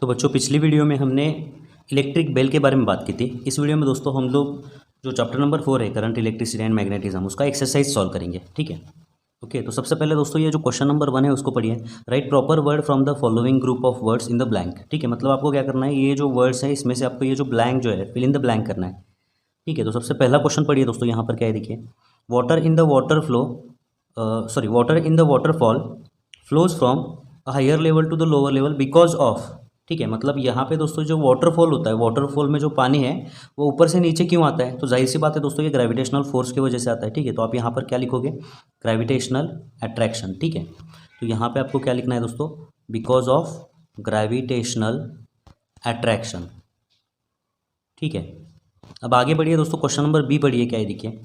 तो बच्चों पिछली वीडियो में हमने इलेक्ट्रिक बेल के बारे में बात की थी। इस वीडियो में दोस्तों हम लोग जो चैप्टर नंबर 4 है करंट, इलेक्ट्रिसिटी एंड मैग्नेटिज्म, उसका एक्सरसाइज सॉल्व करेंगे। ठीक है, ओके। तो सबसे पहले दोस्तों ये जो क्वेश्चन नंबर 1 है उसको पढ़िए। Right proper word from the following group of words in the blank. ठीक है, मतलब आपको क्या करना है, ये जो वर्ड्स है इसमें से आपको ये जो ब्लैंक जो है फिल इन द ब्लैंक करना है। ठीक है, तो सबसे पहला क्वेश्चन पढ़िए दोस्तों। यहाँ पर क्या है देखिए, water in the water flow water in the waterfall flows from a higher level to the lower level because of. ठीक है, मतलब यहाँ पे दोस्तों जो वाटरफॉल होता है, वाटरफॉल में जो पानी है वो ऊपर से नीचे क्यों आता है, तो जाहिर सी बात है दोस्तों ये ग्रेविटेशनल फोर्स की वजह से आता है। ठीक है, तो आप यहाँ पर क्या लिखोगे, ग्रेविटेशनल अट्रैक्शन। ठीक है, तो यहाँ पे आपको क्या लिखना है दोस्तों, बिकॉज ऑफ ग्रेविटेशनल अट्रैक्शन। ठीक है, अब आगे बढ़िए दोस्तों, क्वेश्चन नंबर बी पढ़िए। क्या है देखिए,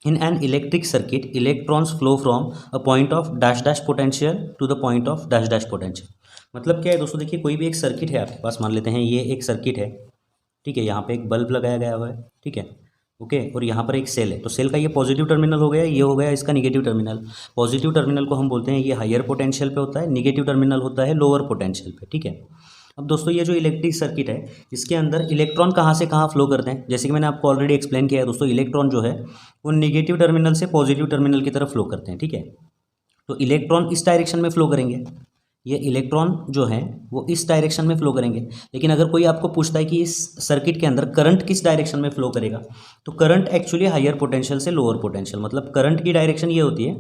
in an electric circuit electrons flow from a point of dash dash potential to the point of dash dash potential. मतलब क्या है दोस्तों, देखिए कोई भी एक सर्किट है आपके पास, मान लेते हैं ये एक सर्किट है। ठीक है, यहाँ पे एक बल्ब लगाया गया हुआ है। ठीक है, ओके, और यहाँ पर एक सेल है। तो सेल का ये पॉजिटिव टर्मिनल हो गया, ये हो गया इसका निगेटिव टर्मिनल। पॉजिटिव टर्मिनल को हम बोलते हैं ये हायर पोटेंशियल पे होता है, निगेटिव टर्मिनल होता है लोअर पोटेंशियल पे। ठीक है, अब दोस्तों ये जो इलेक्ट्रिक सर्किट है इसके अंदर इलेक्ट्रॉन कहाँ से कहाँ फ्लो करते हैं, जैसे कि मैंने आपको ऑलरेडी एक्सप्लेन किया है दोस्तों, इलेक्ट्रॉन जो है वो निगेटिव टर्मिनल से पॉजिटिव टर्मिनल की तरफ फ्लो करते हैं। ठीक है, तो इलेक्ट्रॉन इस डायरेक्शन में फ्लो करेंगे, ये इलेक्ट्रॉन जो है वो इस डायरेक्शन में फ्लो करेंगे। लेकिन अगर कोई आपको पूछता है कि इस सर्किट के अंदर करंट किस डायरेक्शन में फ्लो करेगा, तो करंट एक्चुअली हायर पोटेंशियल से लोअर पोटेंशियल, मतलब करंट की डायरेक्शन ये होती है,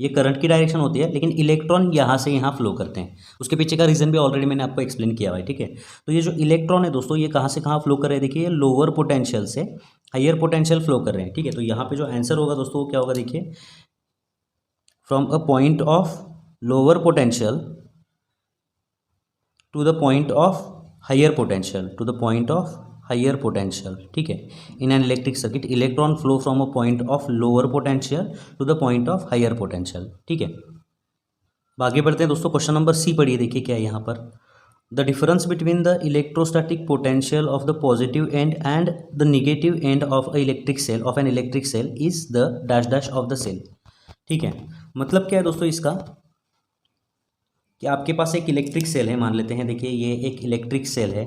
ये करंट की डायरेक्शन होती है, लेकिन इलेक्ट्रॉन यहाँ से यहाँ फ्लो करते हैं। उसके पीछे का रीज़न भी ऑलरेडी मैंने आपको एक्सप्लेन किया हुआ है। ठीक है, तो ये जो इलेक्ट्रॉन है दोस्तों ये कहाँ से कहाँ फ्लो कर रहे हैं, देखिए ये लोअर पोटेंशियल से हायर पोटेंशियल फ्लो कर रहे हैं। ठीक है, तो यहाँ पे जो आंसर होगा दोस्तों वो क्या होगा, देखिए from a point of lower potential to the point of higher potential, to the point of higher potential. ठीक है, in an electric circuit electron flow from a point of lower potential to the point of higher potential. ठीक है, अब आगे बढ़ते हैं दोस्तों, question number C पढ़िए। देखिए क्या है यहाँ पर, the difference between the electrostatic potential of the positive end and the negative end of a electric cell of an electric cell is the dash dash of the cell. ठीक है, मतलब क्या है दोस्तों इसका, कि आपके पास एक इलेक्ट्रिक सेल है, मान लेते हैं, देखिए ये एक इलेक्ट्रिक सेल है।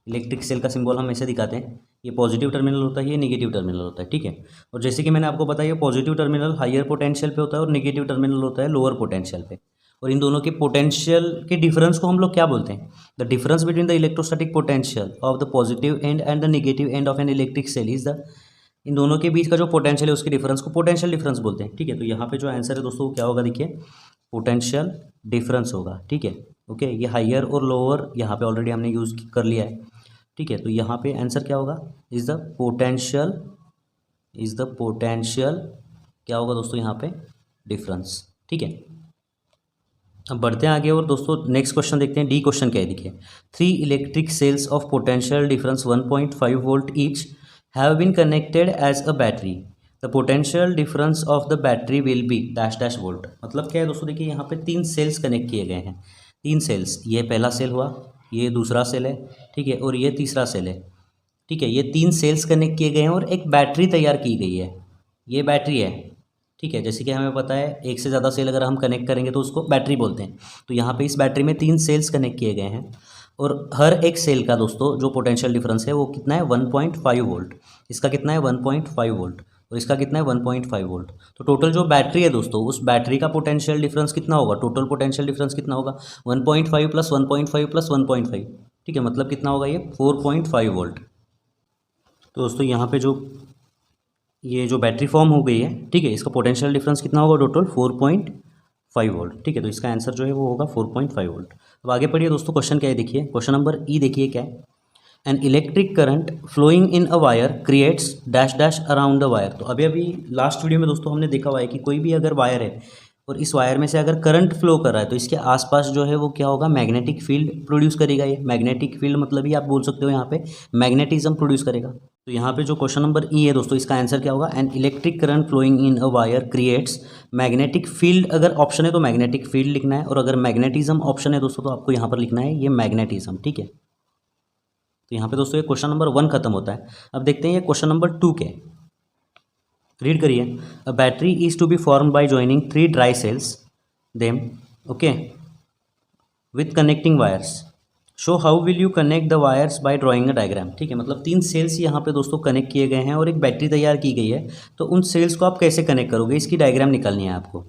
इलेक्ट्रिक सेल का सिंबल हम ऐसे दिखाते हैं, ये पॉजिटिव टर्मिनल होता है, ये निगेटिव टर्मिनल होता है। ठीक है, और जैसे कि मैंने आपको बताया पॉजिटिव टर्मिनल हायर पोटेंशियल पे होता है और निगेटिव टर्मिनल होता है लोअर पोटेंशियल पे। और इन दोनों के पोटेंशियल के डिफरेंस को हम लोग क्या बोलते हैं, the difference between the electrostatic potential of the positive end and the negative end of an electric cell is the, इन दोनों के बीच का जो पोटेंशियल है उसके डिफरेंस को पोटेंशियल डिफरेंस बोलते हैं। ठीक है, तो यहाँ पे जो आंसर है दोस्तों क्या होगा, देखिए पोटेंशियल डिफरेंस होगा। ठीक है, ओके, ये हायर और लोअर यहाँ पे ऑलरेडी हमने यूज़ कर लिया है। ठीक है, तो यहाँ पे आंसर क्या होगा, is the potential, is the potential क्या होगा दोस्तों यहाँ पे, डिफरेंस। ठीक है, अब बढ़ते हैं आगे और दोस्तों नेक्स्ट क्वेश्चन देखते हैं। डी क्वेश्चन क्या है देखिए, 3 electric cells of potential difference 1.5 volt each have been connected as a battery, the potential difference of the battery will be dash dash volt. मतलब क्या है दोस्तों, देखिए यहाँ पे 3 सेल्स कनेक्ट किए गए हैं, 3 सेल्स, ये पहला सेल हुआ, ये दूसरा सेल है। ठीक है, और ये तीसरा सेल है। ठीक है, ये 3 सेल्स कनेक्ट किए गए हैं और एक बैटरी तैयार की गई है, ये बैटरी है। ठीक है, जैसे कि हमें पता है एक से ज़्यादा सेल अगर हम कनेक्ट करेंगे तो उसको बैटरी बोलते हैं। तो यहाँ पे इस बैटरी में 3 सेल्स कनेक्ट किए गए हैं और हर एक सेल का दोस्तों जो पोटेंशियल डिफरेंस है वो कितना है, 1.5 वोल्ट। इसका कितना है, 1.5 वोल्ट, और इसका कितना है, 1.5 वोल्ट। तो टोटल जो बैटरी है दोस्तों, उस बैटरी का पोटेंशियल डिफरेंस कितना होगा, टोटल पोटेंशियल डिफरेंस कितना होगा, 1.5 प्लस 1.5 प्लस 1.5। ठीक है, मतलब कितना होगा ये, 4.5 वोल्ट। तो दोस्तों यहाँ पे जो ये जो बैटरी फॉर्म हो गई है, ठीक है, इसका पोटेंशियल डिफरेंस कितना होगा, टोटल 4.5 वोल्ट। ठीक है, तो इसका आंसर जो है वो होगा 4.5 वोल्ट। अब आगे पढ़िए दोस्तों, क्वेश्चन क्या है देखिए, क्वेश्चन नंबर ई देखिए क्या है, an electric current flowing in a wire creates dash dash around the wire. तो अभी अभी लास्ट वीडियो में दोस्तों हमने देखा हुआ है कि कोई भी अगर वायर है और इस वायर में से अगर करंट फ्लो कर रहा है तो इसके आसपास जो है वो क्या होगा, मैग्नेटिक फील्ड प्रोड्यूस करेगा। ये मैग्नेटिक फील्ड मतलब ही आप बोल सकते हो यहाँ पे मैग्नेटिज्म प्रोड्यूस करेगा। तो यहाँ पे जो क्वेश्चन नंबर ई है दोस्तों, इसका आंसर क्या होगा, an electric current flowing in a wire creates magnetic field. अगर ऑप्शन है तो मैग्नेटिक फील्ड लिखना है, और अगर मैग्नेटिज्म ऑप्शन है दोस्तों तो आपको यहाँ पर लिखना है ये मैग्नेटिज्म। ठीक है, तो यहाँ पे दोस्तों ये क्वेश्चन नंबर 1 खत्म होता है। अब देखते हैं ये क्वेश्चन नंबर 2 के, रीड करिए। A battery is to be form by joining 3 dry cells them, okay, with connecting wires show how will you connect the wires by drawing a diagram. ठीक है, मतलब 3 सेल्स यहाँ पे दोस्तों कनेक्ट किए गए हैं और एक बैटरी तैयार की गई है। तो उन सेल्स को आप कैसे कनेक्ट करोगे, इसकी डायग्राम निकालनी है आपको।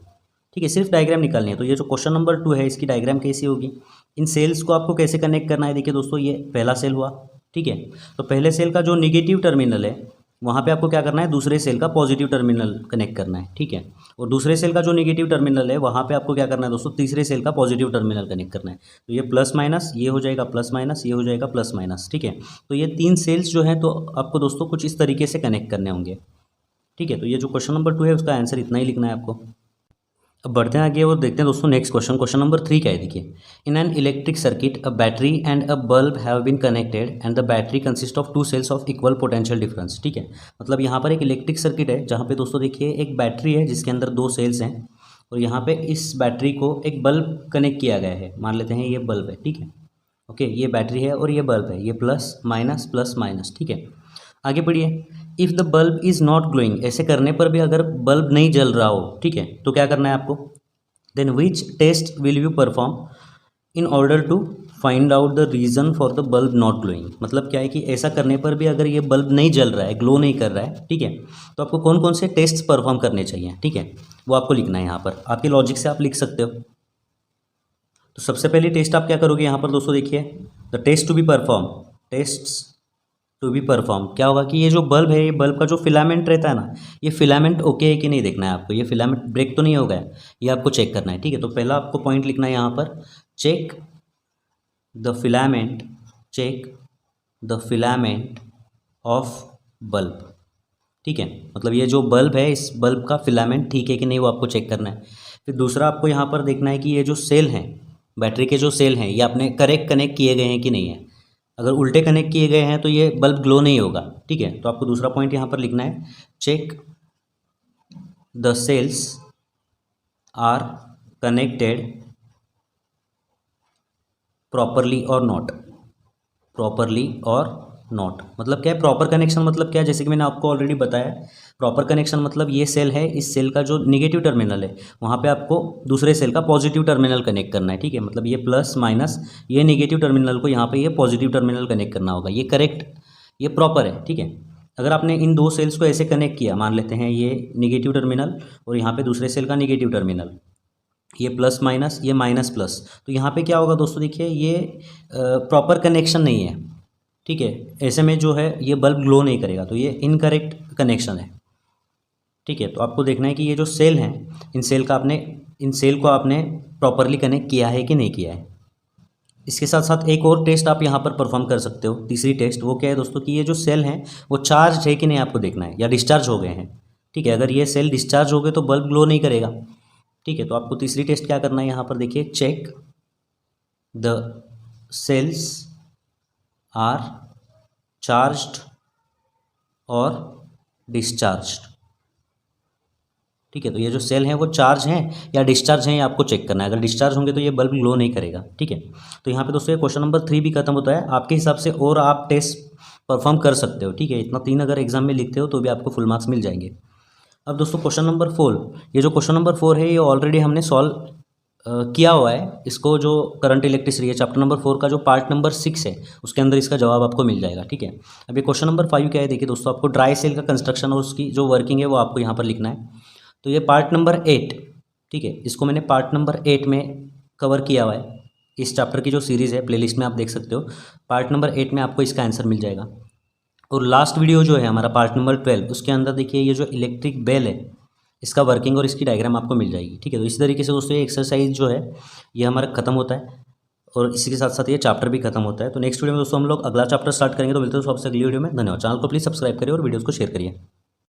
ठीक है, सिर्फ डायग्राम निकालनी है। तो ये जो क्वेश्चन नंबर 2 है, इसकी डायग्राम कैसी होगी, इन सेल्स को आपको कैसे कनेक्ट करना है। देखिए दोस्तों, ये पहला सेल हुआ। ठीक है, तो पहले सेल का जो निगेटिव टर्मिनल है वहाँ पे आपको क्या करना है, दूसरे सेल का पॉजिटिव टर्मिनल कनेक्ट करना है। ठीक है, और दूसरे सेल का जो निगेटिव टर्मिनल है वहाँ पे आपको क्या करना है दोस्तों, तीसरे सेल का पॉजिटिव टर्मिनल कनेक्ट करना है। तो ये प्लस माइनस, ये हो जाएगा प्लस माइनस, ये हो जाएगा प्लस माइनस। ठीक है, तो ये 3 सेल्स जो हैं तो आपको दोस्तों कुछ इस तरीके से कनेक्ट करने होंगे। ठीक है, तो ये जो क्वेश्चन नंबर 2 है उसका आंसर इतना ही लिखना है आपको। अब बढ़ते हैं आगे और देखते हैं दोस्तों नेक्स्ट क्वेश्चन। क्वेश्चन नंबर 3 क्या है, देखिए। In an electric circuit a battery and a bulb have been connected and the battery consist of 2 cells of equal potential difference. ठीक है, मतलब यहाँ पर एक इलेक्ट्रिक सर्किट है जहाँ पे दोस्तों देखिए एक बैटरी है जिसके अंदर 2 सेल्स हैं और यहाँ पे इस बैटरी को एक बल्ब कनेक्ट किया गया है। मान लेते हैं ये बल्ब है। ठीक है, ओके, ये बैटरी है और ये बल्ब है, ये प्लस माइनस। ठीक है, आगे बढ़िए। If the bulb is not glowing, ऐसे करने पर भी अगर बल्ब नहीं जल रहा हो, ठीक है, तो क्या करना है आपको, then which test will you perform in order to find out the reason for the bulb not glowing. मतलब क्या है कि ऐसा करने पर भी अगर ये बल्ब नहीं जल रहा है, ग्लो नहीं कर रहा है, ठीक है, तो आपको कौन कौन से टेस्ट परफॉर्म करने चाहिए। ठीक है, वो आपको लिखना है यहाँ पर, आपके लॉजिक से आप लिख सकते हो। तो सबसे पहले टेस्ट आप क्या करोगे यहाँ पर दोस्तों, देखिए the test to be perform, tests to be perform, क्या होगा कि ये जो बल्ब है, ये बल्ब का जो फिलामेंट रहता है ना, ये फिलामेंट ओके है कि नहीं देखना है आपको, ये फिलामेंट ब्रेक तो नहीं हो गया, ये आपको चेक करना है। ठीक है, तो पहला आपको पॉइंट लिखना है यहाँ पर, check the filament, check the filament of bulb. ठीक है, मतलब ये जो बल्ब है इस बल्ब का फिलामेंट ठीक है कि नहीं वो आपको चेक करना है। फिर दूसरा आपको यहाँ पर देखना है कि ये जो सेल हैं, बैटरी के जो सेल हैं, ये आपने करेक्ट कनेक्ट किए गए हैं कि नहीं है। अगर उल्टे कनेक्ट किए गए हैं तो ये बल्ब ग्लो नहीं होगा। ठीक है, तो आपको दूसरा पॉइंट यहाँ पर लिखना है, check the cells are connected properly or not, properly or not. मतलब क्या है प्रॉपर कनेक्शन, मतलब क्या है, जैसे कि मैंने आपको ऑलरेडी बताया, प्रॉपर कनेक्शन मतलब ये सेल है, इस सेल का जो निगेटिव टर्मिनल है वहाँ पे आपको दूसरे सेल का पॉजिटिव टर्मिनल कनेक्ट करना है। ठीक है, मतलब ये प्लस माइनस, ये निगेटिव टर्मिनल को यहाँ पे ये पॉजिटिव टर्मिनल कनेक्ट करना होगा, ये करेक्ट, ये प्रॉपर है। ठीक है, अगर आपने इन 2 सेल्स को ऐसे कनेक्ट किया, मान लेते हैं ये निगेटिव टर्मिनल और यहाँ पे दूसरे सेल का निगेटिव टर्मिनल, ये प्लस माइनस, ये माइनस प्लस, तो यहाँ पे क्या होगा दोस्तों, देखिए ये प्रॉपर कनेक्शन नहीं है। ठीक है, ऐसे में जो है ये बल्ब ग्लो नहीं करेगा, तो ये इनकरेक्ट कनेक्शन है। ठीक है, तो आपको देखना है कि ये जो सेल हैं, इन सेल को आपने प्रॉपरली कनेक्ट किया है कि नहीं किया है। इसके साथ साथ एक और टेस्ट आप यहाँ पर परफॉर्म कर सकते हो, तीसरी टेस्ट, वो क्या है दोस्तों कि ये जो सेल हैं वो चार्ज है कि नहीं आपको देखना है, या डिस्चार्ज हो गए हैं। ठीक है, अगर ये सेल डिस्चार्ज हो गए तो बल्ब ग्लो नहीं करेगा। ठीक है, तो आपको तीसरी टेस्ट क्या करना है यहाँ पर, देखिए check the cells are charged or discharged. ठीक है, तो ये जो सेल हैं वो चार्ज हैं या डिस्चार्ज हैं, ये आपको चेक करना है। अगर डिस्चार्ज होंगे तो ये बल्ब ग्लो नहीं करेगा। ठीक है, तो यहाँ पे दोस्तों ये क्वेश्चन नंबर 3 भी खत्म होता है आपके हिसाब से, और आप टेस्ट परफॉर्म कर सकते हो। ठीक है, इतना 3 अगर एग्जाम में लिखते हो तो भी आपको फुल मार्क्स मिल जाएंगे। अब दोस्तों क्वेश्चन नंबर 4, ये जो क्वेश्चन नंबर 4 है ये ऑलरेडी हमने सॉल्व किया हुआ है। इसको जो करंट इलेक्ट्रिसिटी है चैप्टर नंबर 4 का जो पार्ट नंबर 6 है उसके अंदर इसका जवाब आपको मिल जाएगा। ठीक है, अब ये क्वेश्चन नंबर 5 क्या है, देखिए दोस्तों, आपको ड्राई सेल का कंस्ट्रक्शन और उसकी जो वर्किंग है वो आपको यहाँ पर लिखना है। तो ये पार्ट नंबर 8, ठीक है, इसको मैंने पार्ट नंबर 8 में कवर किया हुआ है। इस चैप्टर की जो सीरीज़ है प्लेलिस्ट में आप देख सकते हो, पार्ट नंबर 8 में आपको इसका आंसर मिल जाएगा। और लास्ट वीडियो जो है हमारा पार्ट नंबर 12, उसके अंदर देखिए ये जो इलेक्ट्रिक बेल है इसका वर्किंग और इसकी डायग्राम आपको मिल जाएगी। ठीक है, तो इसी तरीके से दोस्तों ये एक्सरसाइज जो है ये हमारा खत्म होता है और इसी के साथ साथ ये चैप्टर भी खत्म होता है। तो नेक्स्ट वीडियो में दोस्तों हम लोग अगला चैप्टर स्टार्ट करेंगे। तो मिलते हैं दोस्तों आपसे अगली वीडियो में। धन्यवाद। चैनल को प्लीज़ सब्सक्राइब करिए और वीडियोज़ को शेयर करिए।